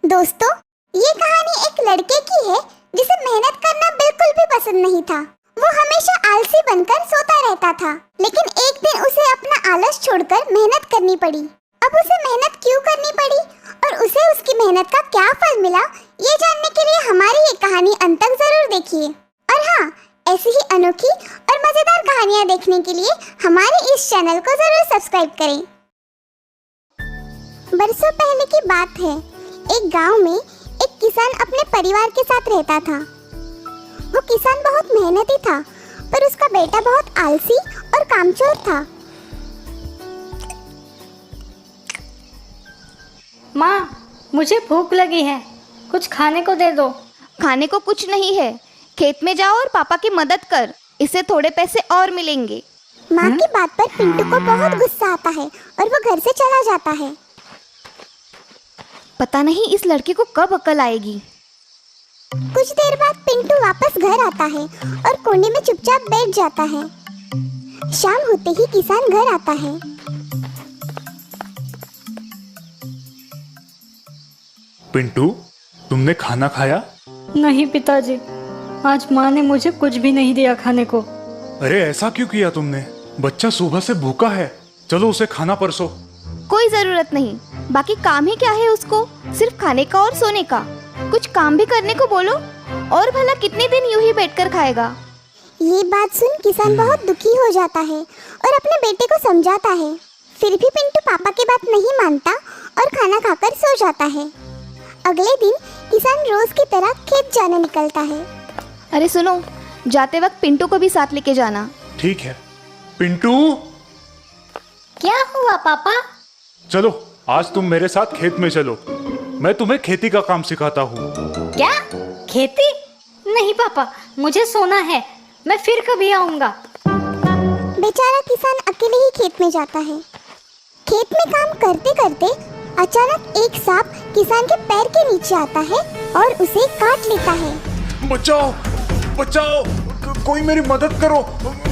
दोस्तों, ये कहानी एक लड़के की है जिसे मेहनत करना बिल्कुल भी पसंद नहीं था। वो हमेशा आलसी बनकर सोता रहता था, लेकिन एक दिन उसे अपना आलस छोड़कर मेहनत करनी पड़ी। अब उसे मेहनत क्यों करनी पड़ी और उसे उसकी मेहनत का क्या फल मिला, ये जानने के लिए हमारी ये कहानी अंत तक जरूर देखिए। और हाँ, ऐसी ही अनोखी और मजेदार कहानियाँ देखने के लिए हमारे इस चैनल को जरूर सब्सक्राइब करें। बरसों पहले की बात है। एक गांव में एक किसान अपने परिवार के साथ रहता था। वो किसान बहुत मेहनती था, पर उसका बेटा बहुत आलसी और कामचोर था। माँ, मुझे भूख लगी है, कुछ खाने को दे दो। खाने को कुछ नहीं है, खेत में जाओ और पापा की मदद कर, इससे थोड़े पैसे और मिलेंगे। माँ की बात पर पिंटू को बहुत गुस्सा आता है और वो घर से चला जाता है। पता नहीं इस लड़के को कब अकल आएगी। कुछ देर बाद पिंटू वापस घर आता है और कोने में चुपचाप बैठ जाता है। शाम होते ही किसान घर आता है। पिंटू, तुमने खाना खाया? नहीं पिताजी, आज माँ ने मुझे कुछ भी नहीं दिया खाने को। अरे ऐसा क्यों किया तुमने? बच्चा सुबह से भूखा है, चलो उसे खाना परसो। कोई जरूरत नहीं, बाकी काम ही क्या है उसको, सिर्फ खाने का और सोने का। कुछ काम भी करने को बोलो, और भला कितने दिन यूं ही बैठकर खाएगा। ये बात सुन किसान बहुत दुखी हो जाता है और अपने बेटे को समझाता है। फिर भी पिंटू पापा की बात नहीं मानता और खाना खाकर सो जाता है। अगले दिन किसान रोज की तरह खेत जाने निकलता है। अरे सुनो, जाते वक्त पिंटू को भी साथ लेके जाना। ठीक है। पिंटू, क्या हुआ पापा? चलो आज तुम मेरे साथ खेत में चलो, मैं तुम्हें खेती का काम सिखाता हूँ। क्या? खेती? नहीं पापा, मुझे सोना है, मैं फिर कभी आऊँगा। बेचारा किसान अकेले ही खेत में जाता है। खेत में काम करते करते अचानक एक सांप किसान के पैर के नीचे आता है और उसे काट लेता है। बचाओ, बचाओ, कोई मेरी मदद करो,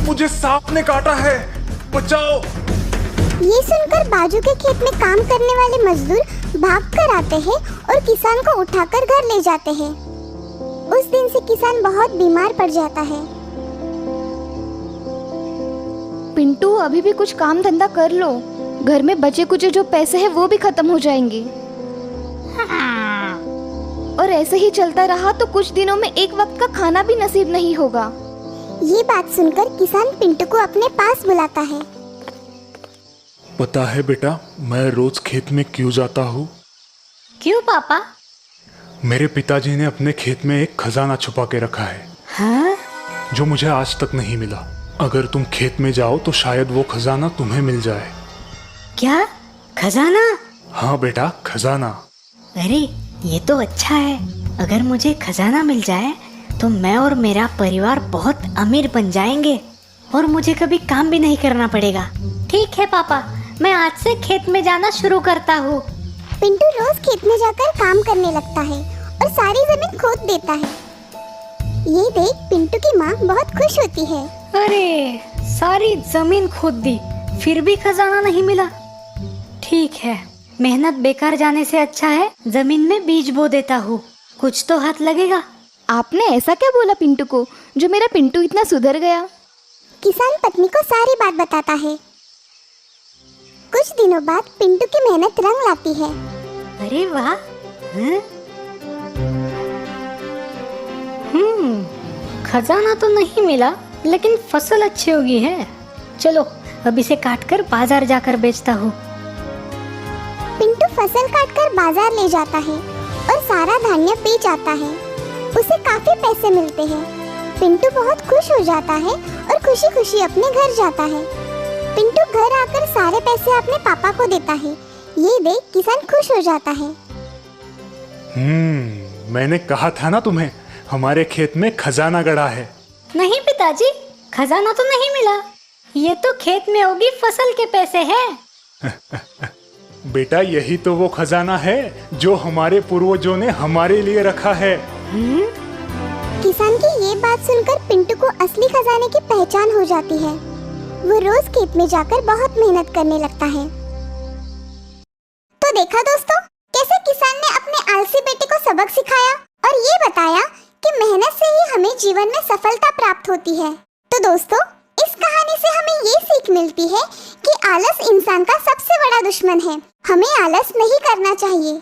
मुझे सांप ने काटा है, बचाओ। ये सुनकर बाजू के खेत में काम करने वाले मजदूर भागकर आते हैं और किसान को उठाकर घर ले जाते हैं। उस दिन से किसान बहुत बीमार पड़ जाता है। पिंटू, अभी भी कुछ काम धंधा कर लो, घर में बचे कुचे जो पैसे हैं वो भी खत्म हो जाएंगे। और ऐसे ही चलता रहा तो कुछ दिनों में एक वक्त का खाना भी नसीब नहीं होगा। ये बात सुनकर किसान पिंटू को अपने पास बुलाता है। पता है बेटा, मैं रोज खेत में क्यों जाता हूँ? क्यों पापा? मेरे पिताजी ने अपने खेत में एक खजाना छुपा के रखा है। हाँ? जो मुझे आज तक नहीं मिला। अगर तुम खेत में जाओ तो शायद वो खजाना तुम्हें मिल जाए। क्या? खजाना? हाँ बेटा, खजाना। अरे ये तो अच्छा है। अगर मुझे खजाना मिल जाए तो मैं और मेरा परिवार बहुत अमीर बन जाएंगे और मुझे कभी काम भी नहीं करना पड़ेगा। ठीक है पापा, मैं आज से खेत में जाना शुरू करता हूँ। पिंटू रोज खेत में जाकर काम करने लगता है और सारी जमीन खोद देता है। ये देख पिंटू की माँ बहुत खुश होती है। अरे, सारी जमीन खोद दी, फिर भी खजाना नहीं मिला। ठीक है, मेहनत बेकार जाने से अच्छा है जमीन में बीज बो देता हूँ, कुछ तो हाथ लगेगा। आपने ऐसा क्या बोला पिंटू को, जो मेरा पिंटू इतना सुधर गया? किसान पत्नी को सारी बात बताता है। कुछ दिनों बाद पिंटू की मेहनत रंग लाती है। अरे वाह! खजाना तो नहीं मिला, लेकिन फसल अच्छी होगी है। चलो अब इसे काटकर बाजार जाकर बेचता हूँ। पिंटू फसल काटकर बाजार ले जाता है और सारा धान्य बेच आता है। उसे काफी पैसे मिलते हैं। पिंटू बहुत खुश हो जाता है और खुशी खुशी अपने घर जाता है। पिंटू घर आकर सारे पैसे अपने पापा को देता है। ये देख किसान खुश हो जाता है। मैंने कहा था ना तुम्हें, हमारे खेत में खजाना गड़ा है। नहीं पिताजी, खजाना तो नहीं मिला, ये तो खेत में होगी फसल के पैसे हैं। बेटा, यही तो वो खजाना है जो हमारे पूर्वजों ने हमारे लिए रखा है। किसान की ये बात सुनकर पिंटू को असली खजाने की पहचान हो जाती है। वो रोज खेत में जाकर बहुत मेहनत करने लगता है। तो देखा दोस्तों, कैसे किसान ने अपने आलसी हमें जीवन में सफलता प्राप्त होती है। तो दोस्तों, इस कहानी से हमें ये सीख मिलती है कि आलस इंसान का सबसे बड़ा दुश्मन है। हमें आलस नहीं करना चाहिए।